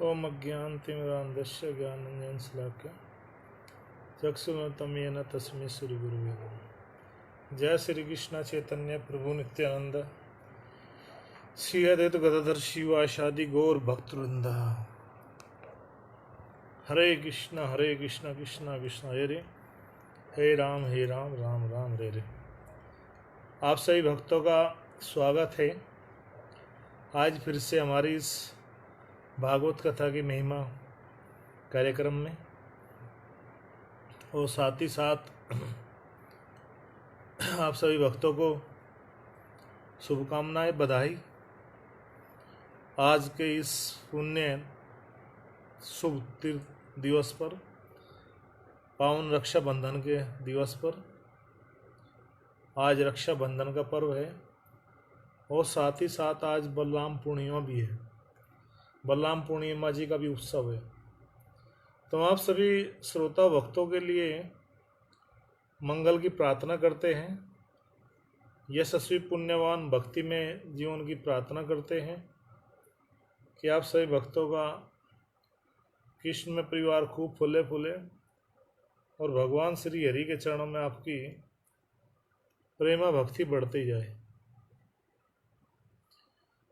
ओम अज्ञानतिमिरान्धस्य ज्ञानाञ्जनशलाकया चक्षुरुन्मिलितं येन तस्मै श्रीगुरुवे नमः। जय श्री कृष्ण चैतन्य प्रभु नित्यानंद श्री अद्वैत गदाधर शिवासादि गौर भक्तवृंद। हरे कृष्ण कृष्ण कृष्ण हरे हे राम राम राम हरे हरे। आप सभी भक्तों का स्वागत है आज फिर से हमारी इस भागवत कथा की महिमा कार्यक्रम में, और साथ ही साथ आप सभी भक्तों को शुभकामनाएं, बधाई। आज के इस पुण्य शुभ तीर्थ दिवस पर, पावन रक्षाबंधन के दिवस पर, आज रक्षाबंधन का पर्व है और साथ ही साथ आज बलराम पूर्णिमा भी है। बलराम पूर्णिमा जी का भी उत्सव है। तो आप सभी श्रोता भक्तों के लिए मंगल की प्रार्थना करते हैं, यशस्वी पुण्यवान भक्ति में जीवन की प्रार्थना करते हैं कि आप सभी भक्तों का कृष्ण में परिवार खूब फूले फूले और भगवान श्री हरि के चरणों में आपकी प्रेमा भक्ति बढ़ती जाए।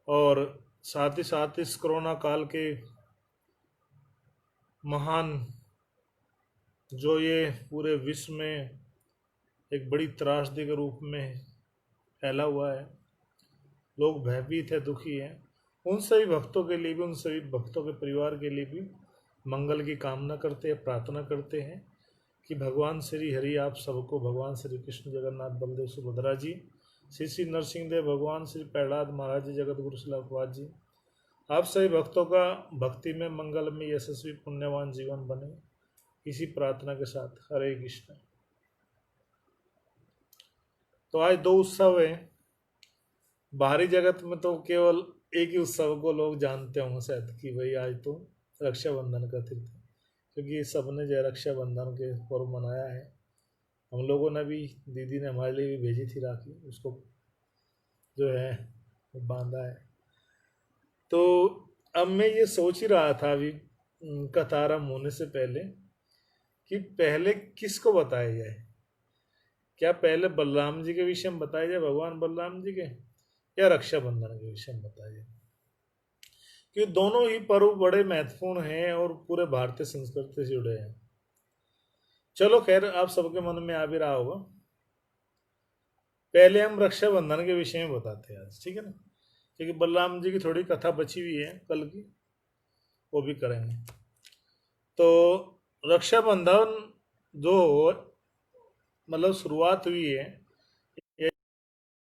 और साथ ही साथ इस कोरोना काल के महान जो ये पूरे विश्व में एक बड़ी त्रासदी के रूप में फैला हुआ है, लोग भयभीत है, दुखी हैं, उन सभी भक्तों के लिए भी, उन सभी भक्तों के परिवार के लिए भी मंगल की कामना करते हैं, प्रार्थना करते हैं कि भगवान श्री हरि आप सबको, भगवान श्री कृष्ण जगन्नाथ बलदेव सुभद्रा जी, श्री श्री नरसिंह देव भगवान, श्री प्रहलाद महाराज जी, जगत गुरु शिलाकुवाद जी, आप सभी भक्तों का भक्ति में मंगल में यशस्वी पुण्यवान जीवन बने, इसी प्रार्थना के साथ हरे कृष्ण। तो आज दो उत्सव है। बाहरी जगत में तो केवल एक ही उत्सव को लोग जानते होंगे शायद कि भाई आज तो रक्षाबंधन का तीर्थ, क्योंकि सबने जो रक्षाबंधन के पर्व मनाया है। हम लोगों ने भी, दीदी ने हमारे लिए भी भेजी थी राखी, उसको जो है बांधा है। तो अब मैं ये सोच ही रहा था अभी कथा आरंभ होने से पहले कि पहले किसको बताया जाए। क्या पहले बलराम जी के विषय में बताया जाए, भगवान बलराम जी के, या रक्षाबंधन के विषय में बताया जाए? क्योंकि दोनों ही पर्व बड़े महत्वपूर्ण हैं और पूरे भारतीय संस्कृति से जुड़े हैं। चलो खैर, आप सबके मन में आ भी रहा होगा, पहले हम रक्षाबंधन के विषय में बताते हैं आज, ठीक है ना? क्योंकि बलराम जी की थोड़ी कथा बची हुई है कल की, वो भी करेंगे। तो रक्षाबंधन जो मतलब शुरुआत हुई है,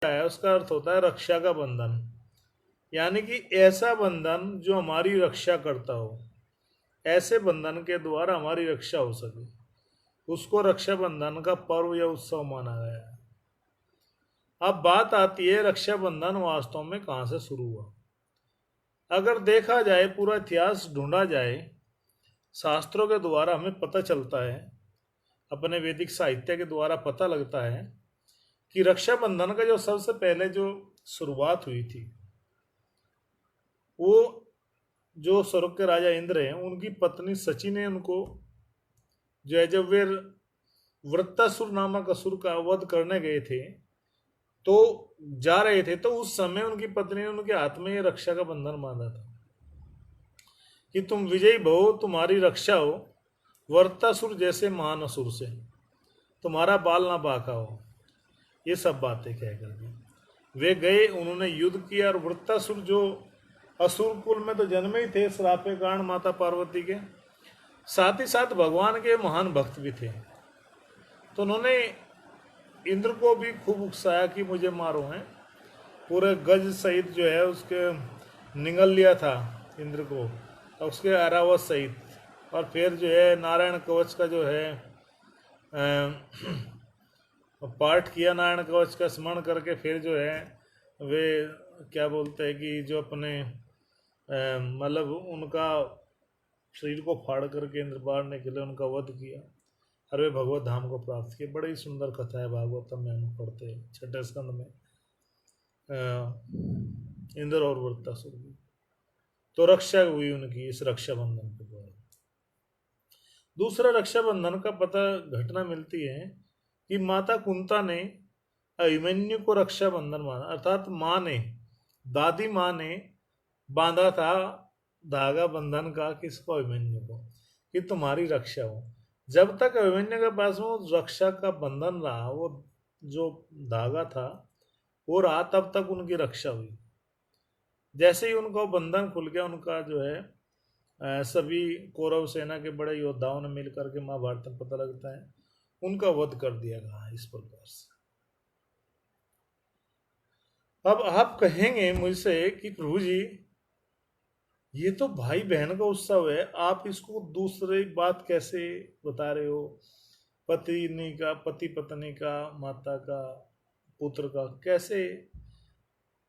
उसका अर्थ होता है रक्षा का बंधन, यानी कि ऐसा बंधन जो हमारी रक्षा करता हो, ऐसे बंधन के द्वारा हमारी रक्षा हो सके, उसको रक्षाबंधन का पर्व या उत्सव माना गया है। अब बात आती है रक्षाबंधन वास्तव में कहाँ से शुरू हुआ। अगर देखा जाए, पूरा इतिहास ढूंढा जाए, शास्त्रों के द्वारा हमें पता चलता है, अपने वैदिक साहित्य के द्वारा पता लगता है कि रक्षाबंधन का जो सबसे पहले जो शुरुआत हुई थी, वो जो स्वर्ग के राजा इंद्र हैं, उनकी पत्नी सची ने उनको जो है, जब वे वृत्तासुर नामक असुर का वध करने गए थे, तो जा रहे थे, तो उस समय उनकी पत्नी ने उनके हाथ में ये रक्षा का बंधन बांधा था कि तुम विजयी भव, तुम्हारी रक्षा हो वृत्तासुर जैसे महान असुर से, तुम्हारा बाल ना बाका हो। ये सब बातें कह करके वे गए, उन्होंने युद्ध किया, और वृत्तासुर जो असुर कुल में तो जन्मे ही थे श्राप के कारण माता पार्वती के, साथ ही साथ भगवान के महान भक्त भी थे। तो उन्होंने इंद्र को भी खूब उकसाया कि मुझे मारो हैं, पूरे गज सहित जो है उसके निगल लिया था इंद्र को, और उसके ऐरावत सहित, और फिर जो है नारायण कवच का जो है पाठ किया, नारायण कवच का स्मरण करके, फिर जो है वे क्या बोलते हैं कि जो अपने मतलब उनका शरीर को फाड़ करके इंद्र मारने के लिए उनका वध किया, और वे भगवत धाम को प्राप्त किए। बड़ी सुंदर कथा है, भागवतम में हम पढ़ते हैं 6ठे स्कंद में, इंद्र और वृत्तासुर की। तो रक्षा हुई उनकी इस रक्षाबंधन के द्वारा। दूसरा रक्षाबंधन का पता घटना मिलती है कि माता कुंता ने अभिमन्यु को रक्षाबंधन माना, अर्थात माँ ने, दादी माँ ने बांधा था धागा बंधन का किसको, अभिमन्यु को, कि तुम्हारी रक्षा हो। जब तक अभिमन्यु के पास वो रक्षा का बंधन रहा, वो जो धागा था वो रहा, तब तक उनकी रक्षा हुई। जैसे ही उनका बंधन खुल गया, उनका जो है सभी कौरव सेना के बड़े योद्धाओं ने मिलकर के, महाभारत में पता लगता है, उनका वध कर दिया गया इस प्रकार से। अब आप कहेंगे मुझसे कि प्रभु जी ये तो भाई बहन का उत्सव है, आप इसको दूसरी बात कैसे बता रहे हो, पति पत्नी का, माता का, पुत्र का, कैसे?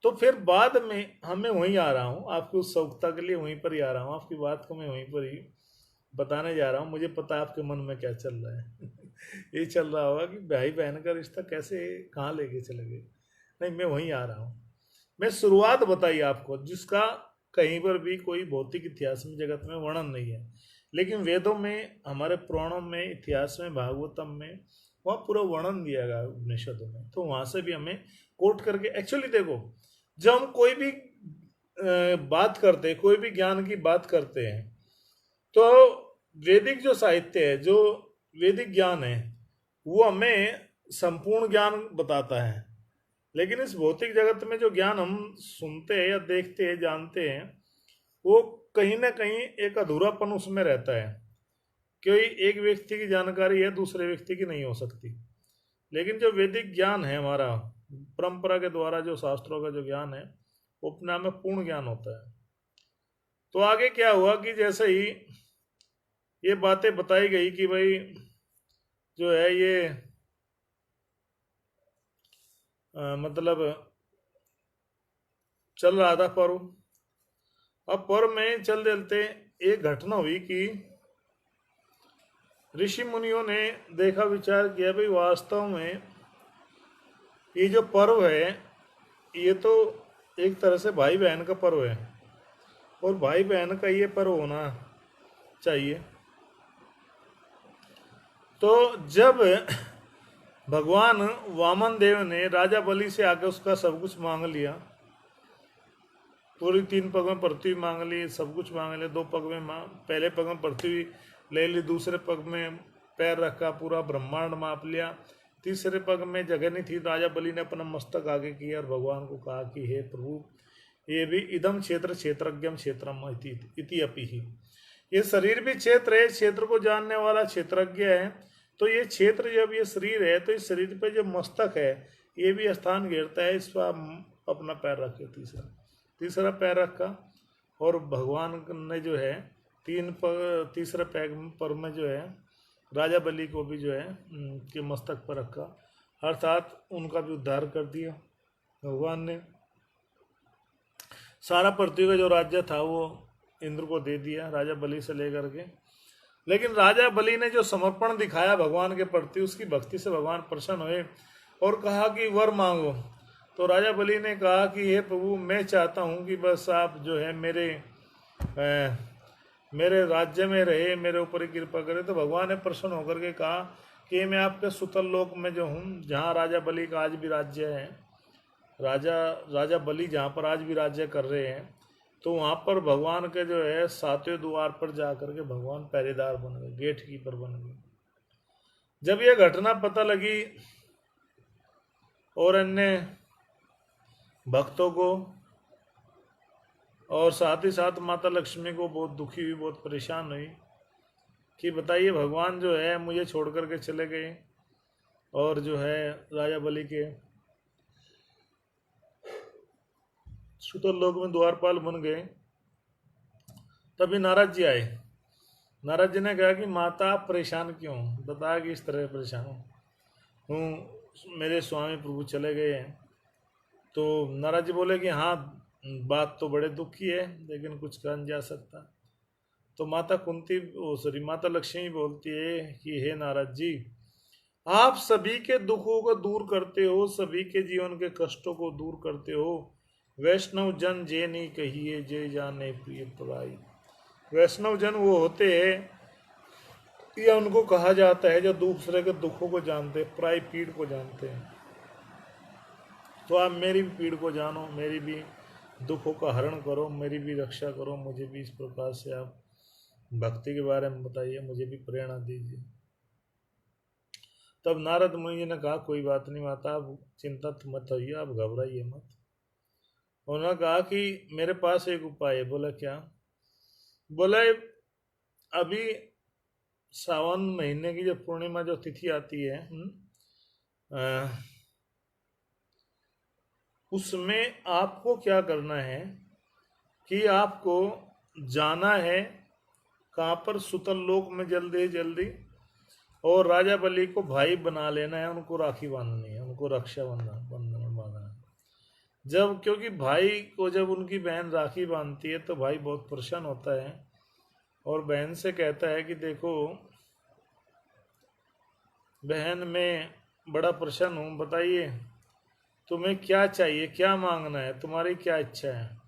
तो फिर बाद में मैं वहीं आ रहा हूँ, आपकी उत्सुकता के लिए वहीं पर ही आ रहा हूँ, आपकी बात को मैं वहीं पर ही बताने जा रहा हूँ। मुझे पता है आपके मन में क्या चल रहा है ये चल रहा होगा कि भाई बहन का रिश्ता कैसे कहाँ लेके चले गए। नहीं, मैं वहीं आ रहा हूँ। मैं शुरुआत बताई आपको, जिसका कहीं पर भी कोई भौतिक इतिहास में, जगत में वर्णन नहीं है, लेकिन वेदों में, हमारे पुराणों में, इतिहास में, भागवतम में वहाँ पूरा वर्णन दिया गया उपनिषदों में। तो वहाँ से भी हमें कोट करके, एक्चुअली देखो, जब हम कोई भी बात करते हैं, कोई भी ज्ञान की बात करते हैं, तो वैदिक जो साहित्य है, जो वैदिक ज्ञान है, वो हमें संपूर्ण ज्ञान बताता है। लेकिन इस भौतिक जगत में जो ज्ञान हम सुनते हैं या देखते हैं, जानते हैं, वो कहीं ना कहीं एक अधूरापन उसमें रहता है। कोई एक व्यक्ति की जानकारी है, दूसरे व्यक्ति की नहीं हो सकती। लेकिन जो वैदिक ज्ञान है हमारा, परंपरा के द्वारा जो शास्त्रों का जो ज्ञान है, वो अपने आप में पूर्ण ज्ञान होता है। तो आगे क्या हुआ कि जैसे ही ये बातें बताई गई कि भाई जो है ये मतलब चल रहा था पर्व। अब पर्व में चल चलते एक घटना हुई कि ऋषि मुनियों ने देखा, विचार किया, भाई वास्तव में ये जो पर्व है, ये तो एक तरह से भाई बहन का पर्व है, और भाई बहन का ये पर्व होना चाहिए। तो जब भगवान वामन देव ने राजा बलि से आकर उसका सब कुछ मांग लिया, पूरी 3 पग में पृथ्वी मांग ली, सब कुछ मांग लिया, 2 पग में पहले पग में पृथ्वी ले ली, दूसरे पग में पैर रखा, पूरा ब्रह्मांड माप लिया, तीसरे पग में जगह नहीं थी, राजा बलि ने अपना मस्तक आगे किया और भगवान को कहा कि हे प्रभु, ये भी इदम क्षेत्र क्षेत्रज्ञम क्षेत्रम इति अपि ही, ये शरीर भी क्षेत्र है, क्षेत्र को जानने वाला क्षेत्रज्ञ है। तो ये क्षेत्र, जब ये शरीर है, तो इस शरीर पे जो मस्तक है, ये भी स्थान घेरता है। इस पर अपना पैर रखे, तीसरा पैर रखा, और भगवान ने जो है तीसरे पैर में जो है राजा बलि को भी जो है के मस्तक पर रखा, अर्थात उनका भी उद्धार कर दिया भगवान ने। सारा पृथ्वी का जो राज्य था वो इंद्र को दे दिया, राजा बलि से लेकर के। लेकिन राजा बलि ने जो समर्पण दिखाया भगवान के प्रति, उसकी भक्ति से भगवान प्रसन्न हुए और कहा कि वर मांगो। तो राजा बलि ने कहा कि हे प्रभु, मैं चाहता हूँ कि बस आप जो है मेरे राज्य में रहे, मेरे ऊपर ही कृपा करे। तो भगवान ने प्रसन्न होकर के कहा कि मैं आपके सुतल लोक में जो हूँ, जहाँ राजा बलि का आज भी राज्य है, राजा बलि जहाँ पर आज भी राज्य कर रहे हैं, तो वहाँ पर भगवान के जो है 7वें द्वार पर जा करके भगवान पहरेदार बन गए, गेट कीपर बन गए। जब यह घटना पता लगी और अन्य भक्तों को और साथ ही साथ माता लक्ष्मी को बहुत दुखी हुई, बहुत परेशान हुई कि बताइए, भगवान जो है मुझे छोड़ करके चले गए और जो है राजा बलि के सुतल लोक में द्वारपाल बन गए। तभी नारद जी आए। नारद जी ने कहा कि माता आप परेशान क्यों, बताया कि इस तरह परेशान हूँ, मेरे स्वामी प्रभु चले गए हैं। तो नारद जी बोले कि हाँ, बात तो बड़े दुख की है, लेकिन कुछ कहा नहीं जा सकता। तो माता लक्ष्मी बोलती है कि हे नारद जी, आप सभी के दुखों को दूर करते हो, सभी के जीवन के कष्टों को दूर करते हो, वैष्णव जन जे नहीं कहिए, जय जाने प्रिय पराई। वैष्णव जन वो होते हैं या उनको कहा जाता है जो दूसरे के दुखों को जानते, पराई पीड़ को जानते हैं। तो आप मेरी भी पीड़ को जानो, मेरी भी दुखों का हरण करो, मेरी भी रक्षा करो, मुझे भी इस प्रकार से आप भक्ति के बारे में बताइए, मुझे भी प्रेरणा दीजिए। तब नारद मुनि जी ने कहा कोई बात नहीं माता, आप चिंता मत होइए, आप घबराइए मत। उन्होंने कहा कि मेरे पास एक उपाय है। बोला क्या? बोला अभी सावन महीने की जो पूर्णिमा जो तिथि आती है, उसमें आपको क्या करना है कि आपको जाना है कहाँ पर? सुतल लोक में जल्दी जल्दी, और राजा बलि को भाई बना लेना है, उनको राखी बांधनी है, उनको रक्षा बांधना है। जब क्योंकि भाई को जब उनकी बहन राखी बांधती है तो भाई बहुत परेशान होता है और बहन से कहता है कि देखो बहन, मैं बड़ा परेशान हूँ, बताइए तुम्हें क्या चाहिए, क्या मांगना है, तुम्हारी क्या इच्छा है?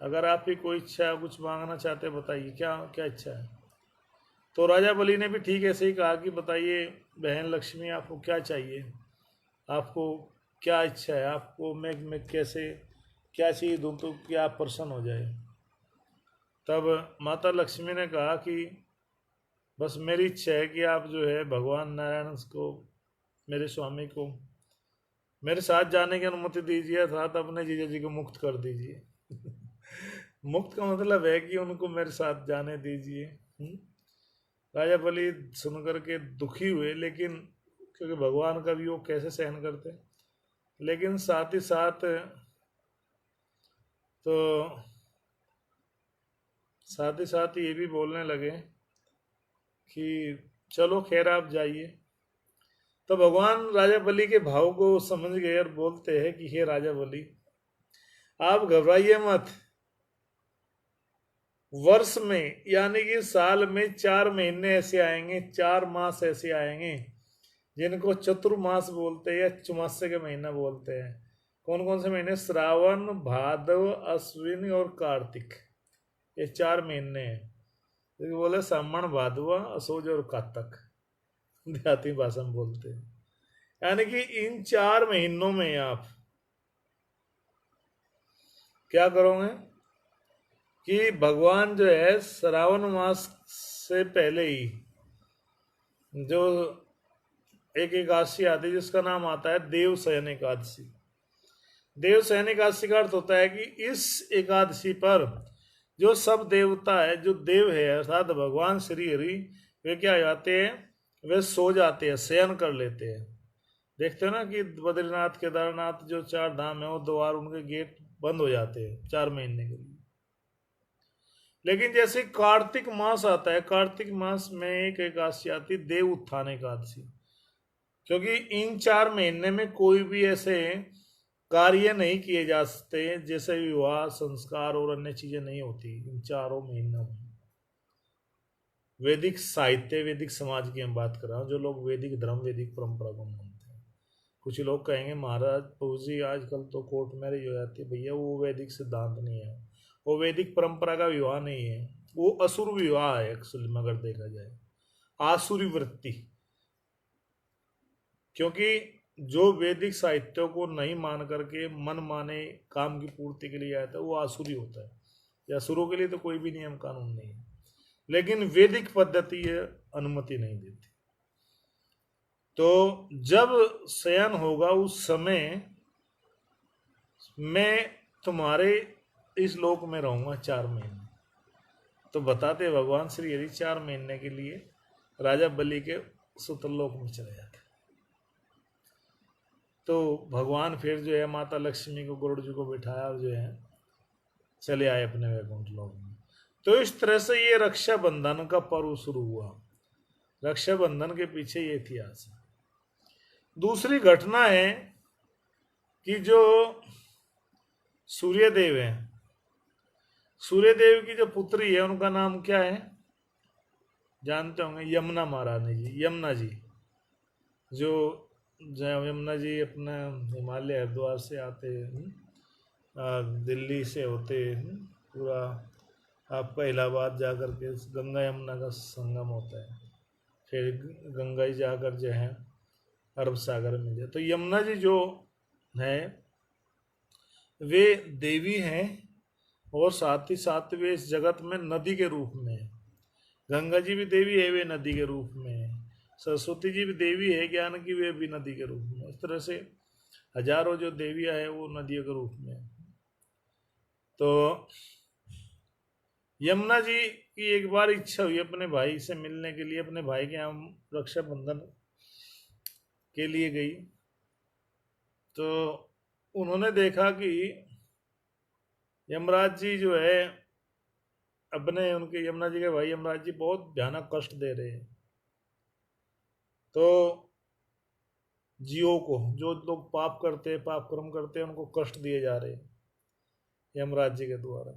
अगर आपकी कोई इच्छा कुछ मांगना चाहते बताइए, क्या क्या इच्छा है? तो राजा बलि ने भी ठीक ऐसे ही कहा कि बताइए बहन लक्ष्मी, आपको क्या चाहिए, आपको क्या इच्छा है, आपको मैं कैसे क्या चाहिए दूँ तो कि आप प्रसन्न हो जाए। तब माता लक्ष्मी ने कहा कि बस मेरी इच्छा है कि आप जो है भगवान नारायण को, मेरे स्वामी को मेरे साथ जाने की अनुमति दीजिए, अर्थात अपने जीजा जी को मुक्त कर दीजिए। मुक्त का मतलब है कि उनको मेरे साथ जाने दीजिए। राजा बलि सुनकर के दुखी हुए, लेकिन क्योंकि भगवान का भी वो कैसे सहन करते, लेकिन साथ ही साथ तो ये भी बोलने लगे कि चलो खैर आप जाइए। तो भगवान राजा बलि के भाव को समझ गए और बोलते हैं कि हे राजा बलि, आप घबराइए मत। वर्ष में यानी कि साल में 4 महीने ऐसे आएंगे, 4 मास ऐसे आएंगे जिनको चतुर्मास बोलते हैं या चौमासे के महीना बोलते हैं। कौन कौन से महीने? श्रावण, भादव, अश्विन और कार्तिक, ये 4 महीने हैं। तो बोले सामण, भादवा, असोज और कातक, देहाती भाषा में बोलते हैं। यानी कि इन 4 महीनों में आप क्या करोगे कि भगवान जो है श्रावण मास से पहले ही जो एक एकादशी आती है जिसका नाम आता है देवशयन एकादशी। देवशयन एकादशी का अर्थ होता है कि इस एकादशी पर जो सब देवता है, जो देव है अर्थात भगवान श्री हरि, वे क्या हो जाते हैं? वे सो जाते हैं, शयन कर लेते हैं। देखते हो ना कि बद्रीनाथ, केदारनाथ जो 4 धाम है वो द्वार, उनके गेट बंद हो जाते हैं 4 महीने के लिए। लेकिन जैसे कार्तिक मास आता है, कार्तिक मास में एक एकादशी आती है देव उत्थान एकादशी, क्योंकि इन 4 महीने में कोई भी ऐसे कार्य नहीं किए जा सकते जैसे विवाह संस्कार और अन्य चीजें नहीं होती इन 4 महीनों में। वैदिक साहित्य, वैदिक समाज की हम बात कर रहा हूँ, जो लोग वैदिक धर्म, वैदिक परंपरा को मानते हैं। कुछ लोग कहेंगे महाराज प्रभु जी आजकल तो कोर्ट मैरिज हो जाती है। भैया वो वैदिक सिद्धांत नहीं है, वो वैदिक परंपरा का विवाह नहीं है, वो असुर विवाह है एक्चुअली में अगर देखा जाए, आसुरी वृत्ति। क्योंकि जो वैदिक साहित्यों को नहीं मान करके मन माने काम की पूर्ति के लिए आता है वो आसुरी होता है। या असुरों के लिए तो कोई भी नियम कानून नहीं है, लेकिन वैदिक पद्धति ये अनुमति नहीं देती। तो जब शयन होगा उस समय मैं तुम्हारे इस लोक में रहूंगा 4 महीने। तो बताते भगवान श्री हरि 4 महीने के लिए राजा बलि के सुतल लोक में चले जाते। तो भगवान फिर जो है माता लक्ष्मी को, गरुड़ जी को बिठाया और जो है चले आए अपने वैकुंठ लोक में। तो इस तरह से ये रक्षाबंधन का पर्व शुरू हुआ। रक्षाबंधन के पीछे ये इतिहास है। दूसरी घटना है कि जो सूर्यदेव है, सूर्यदेव की जो पुत्री है उनका नाम क्या है जानते होंगे? यमुना महारानी जी, यमुना जी। जो यमुना जी अपना हिमालय हरिद्वार से आते हैं दिल्ली से होते पूरा आपका इलाहाबाद जा कर के गंगा यमुना का संगम होता है, फिर गंगा जी जाकर जो है अरब सागर में जाए। तो यमुना जी जो है वे देवी हैं और साथ ही साथ वे इस जगत में नदी के रूप में है। गंगा जी भी देवी है, वे नदी के रूप में है। सरस्वती जी भी देवी है ज्ञान की, वे भी नदी के रूप में। इस तरह से हजारों जो देवियां है वो नदियों के रूप में है। तो यमुना जी की एक बार इच्छा हुई अपने भाई से मिलने के लिए, अपने भाई के यहाँ रक्षाबंधन के लिए गई। तो उन्होंने देखा कि यमराज जी जो है अपने उनके यमुना जी के भाई यमराज जी बहुत भयानक कष्ट दे रहे हैं। तो जीवों को, जो लोग पाप करते हैं, पाप कर्म करते हैं, उनको कष्ट दिए जा रहे हैं यमराज जी के द्वारा।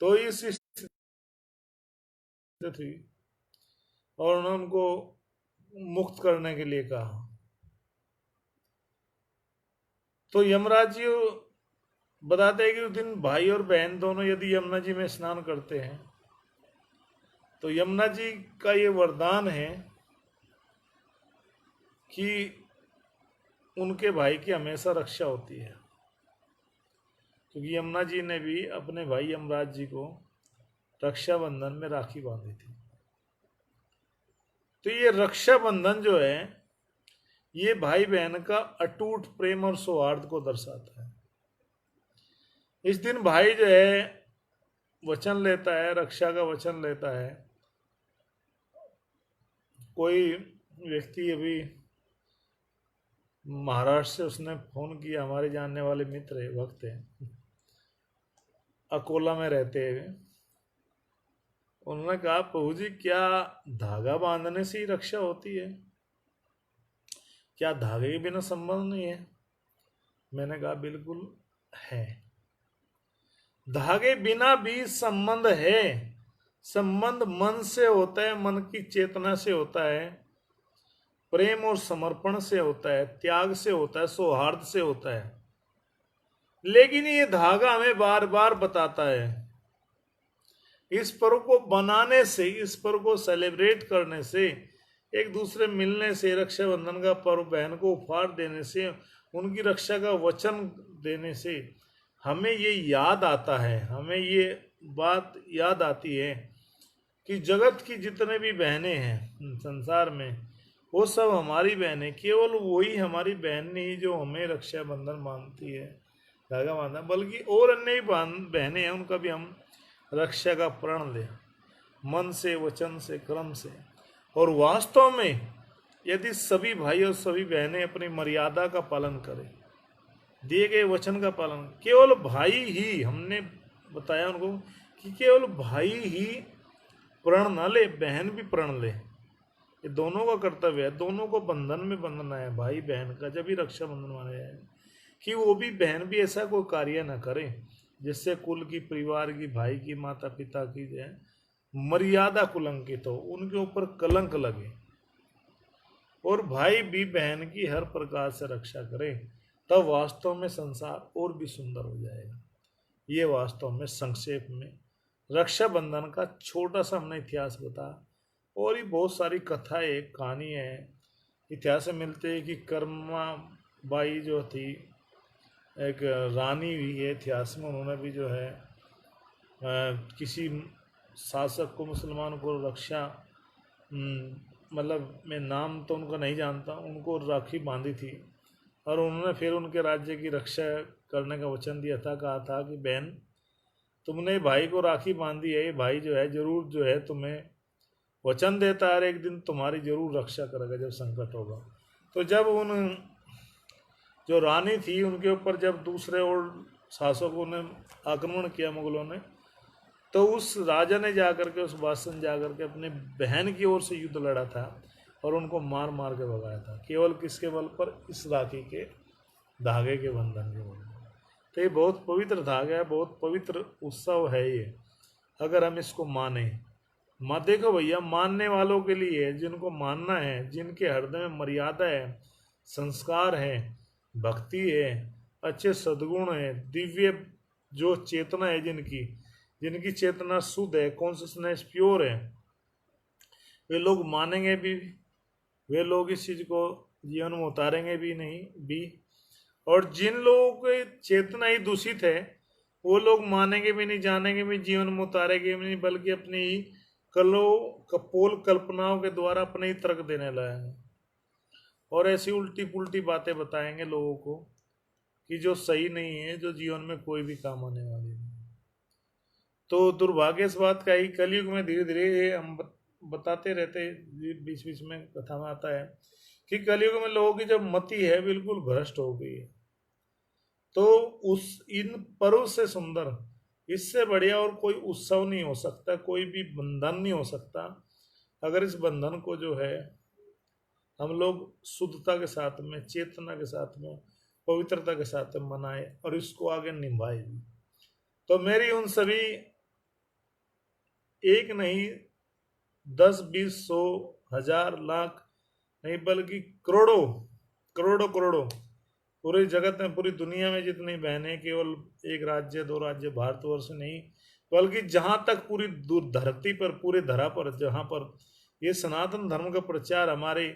तो इस स्थिति थी और उन्होंने उनको मुक्त करने के लिए कहा। तो यमराज जी बताते हैं कि उस दिन भाई और बहन दोनों यदि यमुना जी में स्नान करते हैं तो यमुना जी का ये वरदान है कि उनके भाई की हमेशा रक्षा होती है, क्योंकि यमुना जी ने भी अपने भाई यमराज जी को रक्षाबंधन में राखी बांधी थी। तो ये रक्षाबंधन जो है ये भाई बहन का अटूट प्रेम और सौहार्द को दर्शाता है। इस दिन भाई जो है वचन लेता है, रक्षा का वचन लेता है। कोई व्यक्ति अभी महाराष्ट्र से उसने फोन किया, हमारे जानने वाले मित्र है, भक्त है, अकोला में रहते हैं। उन्होंने कहा प्रभु जी क्या धागा बांधने से ही रक्षा होती है, क्या धागे के बिना संबंध नहीं है? मैंने कहा बिल्कुल है, धागे बिना भी संबंध है। संबंध मन से होता है, मन की चेतना से होता है, प्रेम और समर्पण से होता है, त्याग से होता है, सौहार्द से होता है। लेकिन ये धागा हमें बार बार बताता है, इस पर्व को बनाने से, इस पर्व को सेलिब्रेट करने से, एक दूसरे मिलने से, रक्षाबंधन का पर्व बहन को उपहार देने से, उनकी रक्षा का वचन देने से हमें ये याद आता है, हमें ये बात याद आती है कि जगत की जितने भी बहनें हैं संसार में वो सब हमारी बहनें। केवल वही हमारी बहन नहीं जो हमें रक्षाबंधन बांधती है, धागा बांधना, बल्कि और अन्य बहनें हैं, उनका भी हम रक्षा का प्रण लें मन से, वचन से, कर्म से। और वास्तव में यदि सभी भाई और सभी बहनें अपनी मर्यादा का पालन करें, दिए गए वचन का पालन, केवल भाई ही, हमने बताया उनको कि केवल भाई ही प्रण न ले, बहन भी प्रण ले। ये दोनों का कर्तव्य है, दोनों को बंधन में बंधना है भाई बहन का, जब भी रक्षाबंधन माने जाए कि वो भी बहन भी ऐसा कोई कार्य न करे जिससे कुल की, परिवार की, भाई की, माता पिता की जो है मर्यादा कुलंकित हो, उनके ऊपर कलंक लगे। और भाई भी बहन की हर प्रकार से रक्षा करे, तब वास्तव में संसार और भी सुंदर हो जाएगा। ये वास्तव में संक्षेप में रक्षाबंधन का छोटा सा हमने इतिहास बताया। और भी बहुत सारी कथाएं, कहानी है, इतिहास में मिलते हैं कि कर्मा बाई जो थी एक रानी हुई है इतिहास में, उन्होंने भी जो है किसी शासक को, मुसलमान को रक्षा, मतलब मैं नाम तो उनका नहीं जानता, उनको राखी बांधी थी और उन्होंने फिर उनके राज्य की रक्षा करने का वचन दिया था। कहा था कि बहन तुमने भाई को राखी बांधी है, ये भाई जो है जरूर जो है तुम्हें वचन देता है, एक दिन तुम्हारी जरूर रक्षा करेगा जब संकट होगा। तो जब उन जो रानी थी उनके ऊपर जब दूसरे और शासकों ने आक्रमण किया, मुगलों ने, तो उस राजा ने जाकर के, उस बादशाह ने जाकर के अपने बहन की ओर से युद्ध लड़ा था और उनको मार मार के भगाया था, केवल किसके बल पर? इस राखी के धागे के बंधन के बल। तो ये बहुत पवित्र धागा है, बहुत पवित्र उत्सव है ये, अगर हम इसको माने। देखो भैया, मानने वालों के लिए, जिनको मानना है, जिनके हृदय में मर्यादा है, संस्कार है, भक्ति है, अच्छे सद्गुण है, दिव्य जो चेतना है जिनकी जिनकी चेतना शुद्ध है, कॉन्शियसनेस प्योर है, वे लोग मानेंगे भी, वे लोग इस चीज को जीवन में उतारेंगे भी नहीं भी। और जिन लोगों की चेतना ही दूषित है, वो लोग मानेंगे भी नहीं, जानेंगे भी, जीवन में उतारेंगे भी नहीं, बल्कि अपनी ही कलो कपोल कल्पनाओं के द्वारा अपने ही तर्क देने लगेंगे और ऐसी उल्टी पुल्टी बातें बताएंगे लोगों को कि जो सही नहीं है, जो जीवन में कोई भी काम आने वाली नहीं। तो दुर्भाग्य इस बात का ही, कलयुग में धीरे धीरे ये हम बताते रहते, बीच बीच में कथा में आता है कि कलयुग में लोगों की जो मति है बिल्कुल भ्रष्ट हो गई है। तो उस इन पर्व से सुंदर, इससे बढ़िया और कोई उत्सव नहीं हो सकता, कोई भी बंधन नहीं हो सकता, अगर इस बंधन को जो है हम लोग शुद्धता के साथ में, चेतना के साथ में, पवित्रता के साथ में मनाए और इसको आगे निभाए भी। तो मेरी उन सभी, एक नहीं 10 20 100 1000 लाख नहीं, बल्कि करोड़ों करोड़ों करोड़ों पूरे जगत में, पूरी दुनिया में जितनी बहनें, केवल एक राज्य दो राज्य भारतवर्ष नहीं, बल्कि जहां तक पूरी धरती पर, पूरे धरा पर, जहां पर ये सनातन धर्म का प्रचार हमारे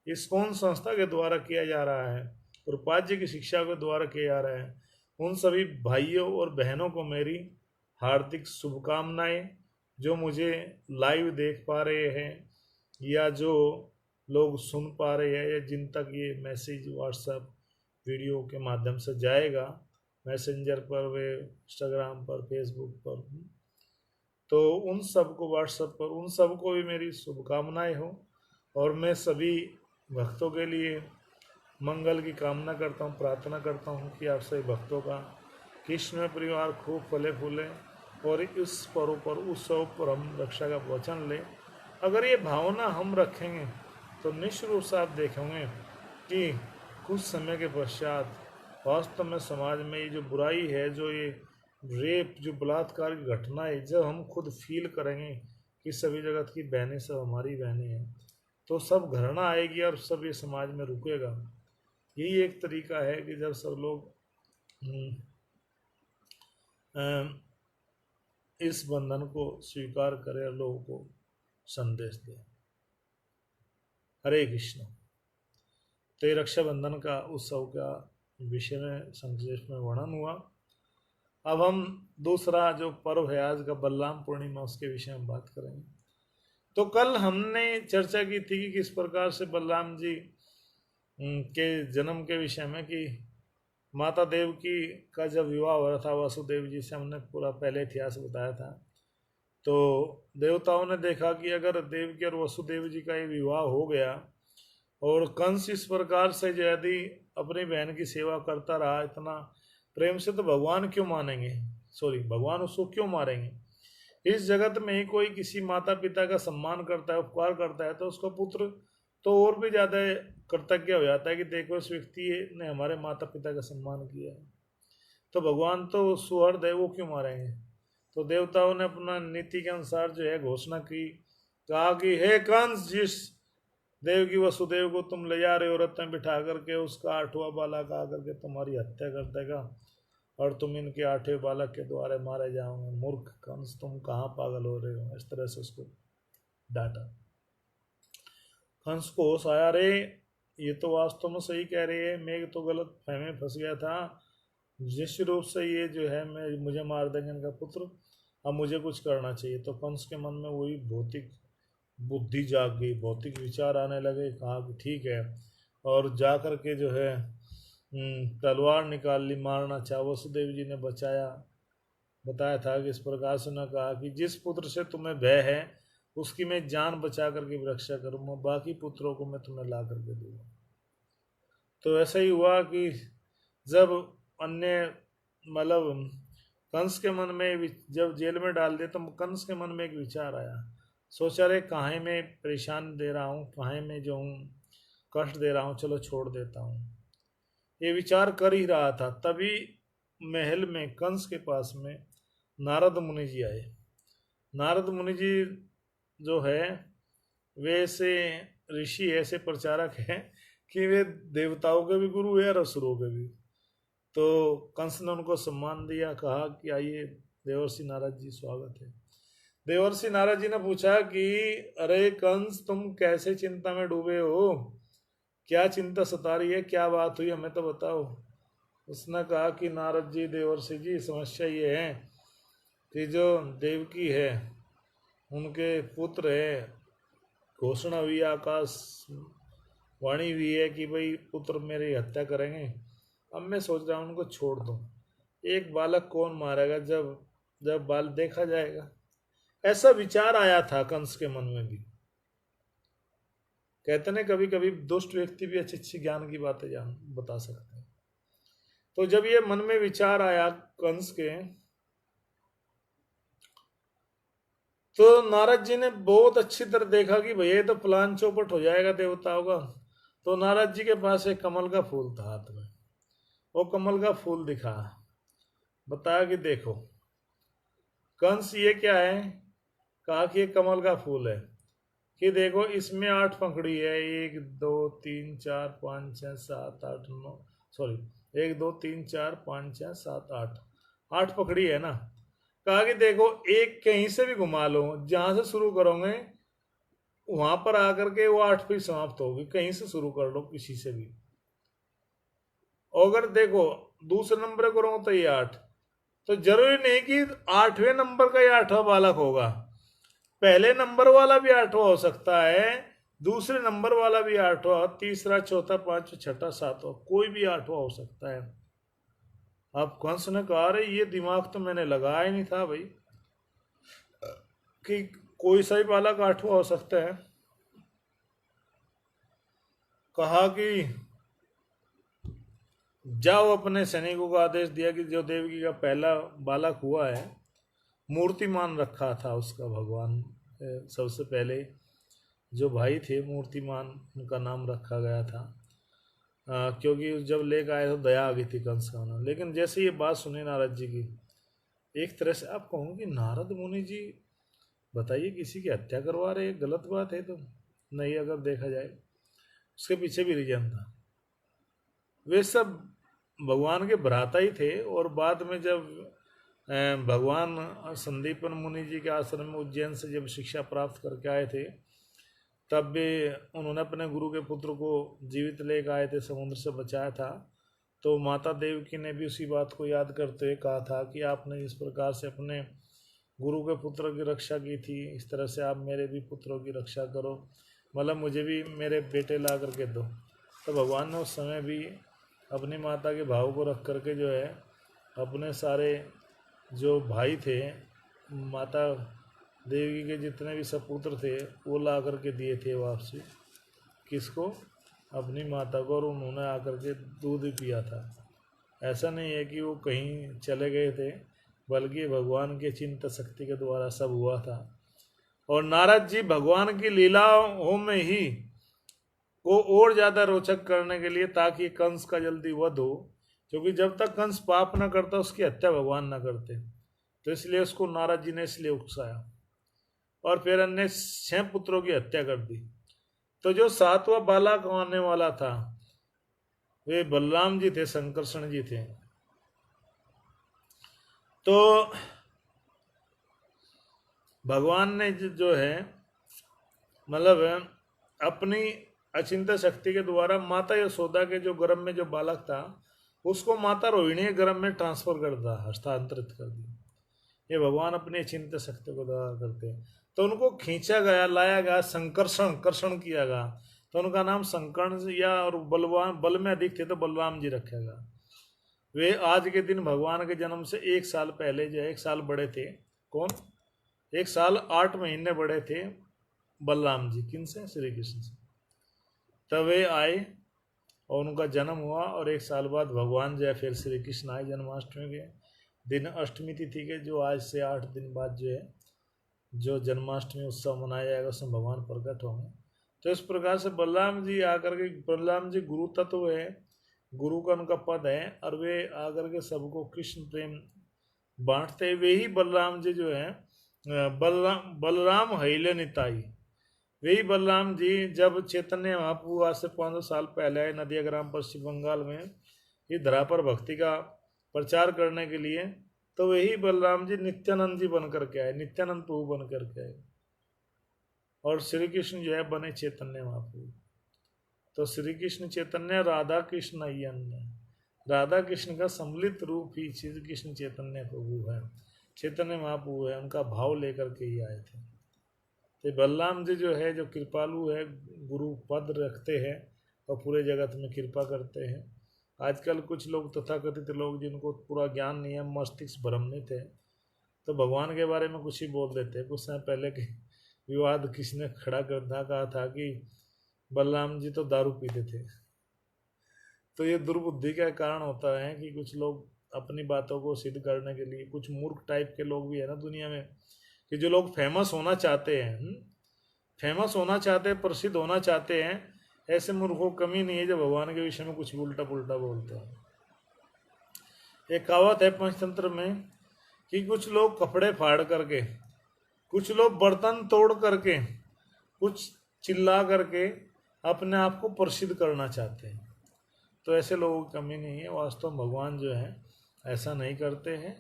इस्कॉन संस्था के द्वारा किया जा रहा है और उपाध्याय की शिक्षा के द्वारा किया जा रहा है, उन सभी भाइयों और बहनों को मेरी हार्दिक शुभकामनाएं, जो मुझे लाइव देख पा रहे हैं या जो लोग सुन पा रहे हैं, या जिन तक ये मैसेज व्हाट्सएप वीडियो के माध्यम से जाएगा, मैसेंजर पर, वे इंस्टाग्राम पर, फेसबुक पर, तो उन सबको, व्हाट्सएप पर, उन सबको भी मेरी शुभकामनाएं हो। और मैं सभी भक्तों के लिए मंगल की कामना करता हूँ, प्रार्थना करता हूँ कि आप सभी भक्तों का कृष्ण परिवार खूब फले फूले और इस पर्व पर, उत्सव पर हम रक्षा का वचन लें। अगर ये भावना हम रखेंगे तो निश्चित रूप से आप देखेंगे कि कुछ समय के पश्चात वास्तव में समाज में ये जो बुराई है, जो ये रेप, जो बलात्कार की घटना है, जब हम खुद फील करेंगे कि सभी जगत की बहनें सब हमारी बहनें हैं, तो सब घृणा आएगी और सब ये समाज में रुकेगा। यही एक तरीका है कि जब सब लोग इस बंधन को स्वीकार करें और लोगों को संदेश दें। हरे कृष्ण। तो ये रक्षाबंधन का उत्सव का विषय में संक्षेप में वर्णन हुआ। अब हम दूसरा जो पर्व है आज का, बलराम पूर्णिमा, उसके विषय में बात करेंगे। तो कल हमने चर्चा की थी कि किस प्रकार से बलराम जी के जन्म के विषय में, कि माता देवकी का जब विवाह हो रहा था वासुदेव जी से, हमने पूरा पहले इतिहास बताया था। तो देवताओं ने देखा कि अगर देवकी और वसुदेव जी का ये विवाह हो गया और कंस इस प्रकार से यदि अपनी बहन की सेवा करता रहा इतना प्रेम से, तो भगवान क्यों मानेंगे, भगवान उसको क्यों मारेंगे। इस जगत में ही कोई किसी माता पिता का सम्मान करता है, उपकार करता है, तो उसका पुत्र तो और भी ज़्यादा कृतज्ञ हो जाता है कि देखो इस व्यक्ति ने हमारे माता पिता का सम्मान किया है, तो भगवान तो सुहृद है, वो क्यों मारेंगे। तो देवताओं ने अपना नीति के अनुसार जो है घोषणा की, कहा कि हे कंस, जिस देव की वसुदेव को तुम ले जा रहे हो रथ में बिठा करके, उसका 8वां बालक आकर के तुम्हारी हत्या कर देगा और तुम इनके 8वें बालक के द्वारा मारे जाओगे। मूर्ख कंस, तुम कहाँ पागल हो रहे हो। इस तरह से उसको डांटा। कंस को होश आया, रे ये तो वास्तव में सही कह रही है, मैं तो गलत फहमे फंस गया था, जिस रूप से ये जो है मुझे मार देंगे इनका पुत्र, अब मुझे कुछ करना चाहिए। तो कंस के मन में वही भौतिक बुद्धि जाग गई, भौतिक विचार आने लगे। कहा कि ठीक है, और जा कर के जो है तलवार निकाल ली, मारना चाहा। वसुदेव जी ने बताया था कि इस प्रकार से न कहा कि जिस पुत्र से तुम्हें भय है उसकी मैं जान बचा करके रक्षा करूँगा, बाकी पुत्रों को मैं तुम्हें ला करके दूंगा। तो ऐसा ही हुआ कि जब अन्य मतलब कंस के मन में, जब जेल में डाल दिया, तो कंस के मन में एक विचार आया। सोचा, रे काहे मैं परेशान दे रहा हूँ, काहे मैं जो हूँ कष्ट दे रहा हूँ, चलो छोड़ देता हूँ। ये विचार कर ही रहा था, तभी महल में कंस के पास में नारद मुनि जी आए। नारद मुनि जी जो है वे ऐसे ऋषि, ऐसे प्रचारक हैं कि वे देवताओं के भी गुरु है और असुरों के भी। तो कंस ने उनको सम्मान दिया, कहा कि आइए देवर्षि नारद जी स्वागत है। देवर्षि नारद जी ने पूछा कि अरे कंस, तुम कैसे चिंता में डूबे हो, क्या चिंता सता रही है, क्या बात हुई, हमें तो बताओ। उसने कहा कि नारद जी, देवर्षि जी, समस्या ये है कि जो देवकी है उनके पुत्र है, घोषणा हुई, आकाश वाणी हुई है कि भाई पुत्र मेरी हत्या करेंगे। अब मैं सोच रहा हूँ उनको छोड़ दूँ, एक बालक कौन मारेगा, जब जब बाल देखा जाएगा। ऐसा विचार आया था कंस के मन में भी। कहते हैं कभी कभी दुष्ट व्यक्ति भी अच्छी अच्छी ज्ञान की बातें जान बता सकते हैं। तो जब ये मन में विचार आया कंस के, तो नारद जी ने बहुत अच्छी तरह देखा कि भैया ये तो प्लान चौपट हो जाएगा देवताओं का। तो नारद जी के पास एक कमल का फूल था हाथ में, वो कमल का फूल दिखा, बताया कि देखो कंस ये क्या है। कहा कि ये कमल का फूल है, कि देखो इसमें 8 पंखड़ी है, 1 2 3 4 5 6 7 8 9, सॉरी 1 2 3 4 5 6 7 8, 8 पकड़ी है ना। कहा कि देखो एक कहीं से भी घुमा लो, जहां से शुरू करोगे वहां पर आकर के वो 8 भी समाप्त होगी, कहीं से शुरू कर लो किसी से भी। अगर देखो दूसरे नंबर करो तो ये 8, तो जरूरी नहीं कि 8वें नंबर का ये 8वां बालक होगा, पहले नंबर वाला भी 8वां हो सकता है, दूसरे नंबर वाला भी 8वां, तीसरा चौथा पांचवा छठा सातवां, कोई भी 8वां हो सकता है। अब कंस ने कहा अरे ये दिमाग तो मैंने लगाया ही नहीं था भाई, कि कोई सा ही बालक 8वां हो सकता है। कहा कि जाओ, अपने सैनिकों को आदेश दिया कि जो देवकी का पहला बालक हुआ है, मूर्तिमान रखा था उसका भगवान, सबसे पहले जो भाई थे मूर्तिमान, उनका नाम रखा गया था। क्योंकि जब लेकर आए तो दया आ गई थी कंस का ना। लेकिन जैसे ये बात सुनी नारद जी की, एक तरह से आप कहो कि नारद मुनि जी बताइए किसी की हत्या करवा रहे, गलत बात है तो नहीं, अगर देखा जाए उसके पीछे भी रीजन था। वे सब भगवान के भ्राता ही थे, और बाद में जब भगवान संदीपन मुनि जी के आश्रम में उज्जैन से जब शिक्षा प्राप्त करके आए थे, तब भी उन्होंने अपने गुरु के पुत्र को जीवित लेकर आए थे, समुद्र से बचाया था। तो माता देवकी ने भी उसी बात को याद करते हुए कहा था कि आपने इस प्रकार से अपने गुरु के पुत्र की रक्षा की थी, इस तरह से आप मेरे भी पुत्रों की रक्षा करो, मतलब मुझे भी मेरे बेटे ला करके दो। तो भगवान ने उस समय भी अपनी माता के भाव को रख करके जो है अपने सारे जो भाई थे, माता देवी के जितने भी सपुत्र थे, वो ला करके दिए थे वापसी, किसको, अपनी माता को, और उन्होंने आकर के दूध पिया था। ऐसा नहीं है कि वो कहीं चले गए थे, बल्कि भगवान के चिंता शक्ति के द्वारा सब हुआ था। और नारद जी भगवान की लीलाओं में ही को और ज़्यादा रोचक करने के लिए, ताकि कंस का जल्दी वध हो, क्योंकि जब तक कंस पाप न करता उसकी हत्या भगवान न करते, तो इसलिए उसको नारद जी ने इसलिए उकसाया, और फिर अन्य 6 पुत्रों की हत्या कर दी। तो जो 7वां बालक आने वाला था वे बलराम जी थे, संकर्षण जी थे। तो भगवान ने जो है मतलब अपनी अचिंत्य शक्ति के द्वारा माता यशोदा के जो गर्भ में जो बालक था उसको माता रोहिणी के गर्भ में ट्रांसफर कर दिया, हस्तांतरित कर दिया। ये भगवान अपनी अचिंत्य शक्ति को द्वारा करते हैं। तो उनको खींचा गया, लाया गया, संकर्षण कर्षण किया गया, तो उनका नाम संकर्ण या, और बलवान बल में अधिक थे तो बलराम जी रखा गया। वे आज के दिन भगवान के जन्म से 1 साल पहले जो है 1 साल बड़े थे। कौन? 1 साल 8 महीने बड़े थे बलराम जी। किन से? श्री कृष्ण से। तब वे आए और उनका जन्म हुआ, और 1 साल बाद भगवान जो है फिर श्री कृष्ण आए जन्माष्टमी के दिन, अष्टमी तिथि के, जो आज से 8 दिन बाद जो है जो जन्माष्टमी उत्सव मनाया जाएगा उसमें भगवान प्रकट होंगे। तो इस प्रकार से बलराम जी आकर के, बलराम जी गुरु तत्व है, गुरु का उनका पद है, और वे आकर के सबको कृष्ण प्रेम बांटते। वे ही बलराम जी जो है बलराम हिले निताई, वही बलराम जी जब चैतन्य महाप्रभु आज से 500 साल पहले आए नदिया ग्राम पश्चिम बंगाल में, इस धरा पर भक्ति का प्रचार करने के लिए, तो वही बलराम जी नित्यानंद जी बन करके आए, नित्यानंद प्रभु बन करके आए, और श्री कृष्ण जो है बने चैतन्य महाप्रभु। तो श्री कृष्ण चैतन्य राधा कृष्ण अय्यन्य, राधा कृष्ण का सम्मिलित रूप ही श्री कृष्ण चैतन्य प्रभु है, चैतन्य महाप्रभु है, उनका भाव लेकर के ही आए थे। तो बलराम जी जो है, जो कृपालु है, गुरु पद रखते हैं और पूरे जगत में कृपा करते हैं। आजकल कुछ लोग तथाकथित लोग जिनको पूरा ज्ञान नहीं है, मस्तिष्क भ्रमित है, तो भगवान के बारे में कुछ ही बोल देते हैं। कुछ समय पहले के विवाद किसने खड़ा कर था, कहा था कि बलराम जी तो दारू पीते थे। तो ये दुर्बुद्धि का कारण होता है कि कुछ लोग अपनी बातों को सिद्ध करने के लिए, कुछ मूर्ख टाइप के लोग भी है ना दुनिया में, कि जो लोग फेमस होना चाहते हैं, फेमस होना चाहते हैं, प्रसिद्ध होना चाहते हैं, ऐसे मूर्खों को कमी नहीं है जो भगवान के विषय में कुछ उल्टा पुल्टा बोलते हैं। एक कहावत है पंचतंत्र में कि कुछ लोग कपड़े फाड़ करके, कुछ लोग बर्तन तोड़ करके, कुछ चिल्ला करके अपने आप को प्रसिद्ध करना चाहते हैं। तो ऐसे लोगों की कमी नहीं है। वास्तव में भगवान जो है ऐसा नहीं करते हैं।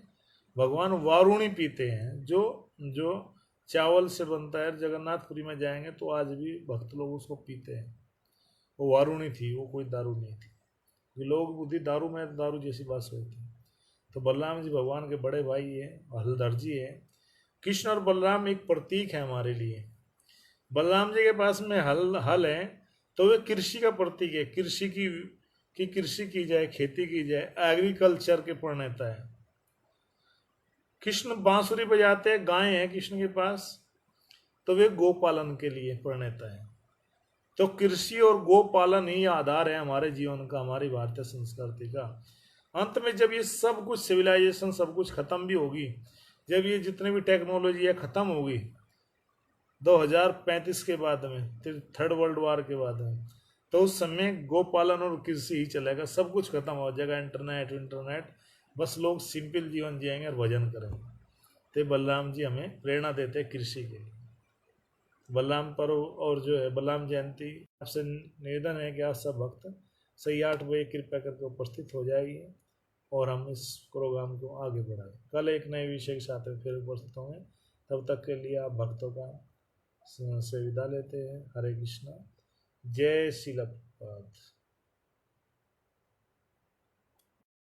भगवान वारुणी पीते हैं, जो चावल से बनता है। जगन्नाथपुरी में जाएंगे तो आज भी भक्त लोग उसको पीते हैं। वो वारुणी थी, वो कोई दारू नहीं थी। जो लोग बुद्धि दारू में, दारू जैसी बात होती है। तो बलराम जी भगवान के बड़े भाई है, हलधर जी है। कृष्ण और बलराम एक प्रतीक है हमारे लिए। बलराम जी के पास में हल है, तो वे कृषि का प्रतीक है। कृषि की कृषि की जाए, खेती की जाए, एग्रीकल्चर के प्रणेता है। कृष्ण बांसुरी बजाते हैं, गाय है कृष्ण के पास, तो वे गोपालन के लिए प्रणेता है। तो कृषि और गोपालन ही आधार है हमारे जीवन का, हमारी भारतीय संस्कृति का। अंत में जब ये सब कुछ सिविलाइजेशन सब कुछ खत्म भी होगी, जब ये जितने भी टेक्नोलॉजी है खत्म होगी 2035 के बाद में, थर्ड वर्ल्ड वार के बाद में, तो उस समय गोपालन और कृषि ही चलेगा। सब कुछ खत्म हो जाएगा, इंटरनेट, बस लोग सिंपल जीवन जिएंगे और भजन करेंगे। तो बलराम जी हमें प्रेरणा देते हैं कृषि के लिए। बलराम पर्व और जो है बलराम जयंती, आपसे निवेदन है कि आप सब भक्त सही 8 बजे कृपया करके उपस्थित हो जाएगी और हम इस प्रोग्राम को आगे बढ़ाएं। कल एक नए विषय के साथ फिर उपस्थित होंगे। तब तक के लिए आप भक्तों का से विदा लेते हैं। हरे कृष्णा, जय श्रील प्रभुपाद।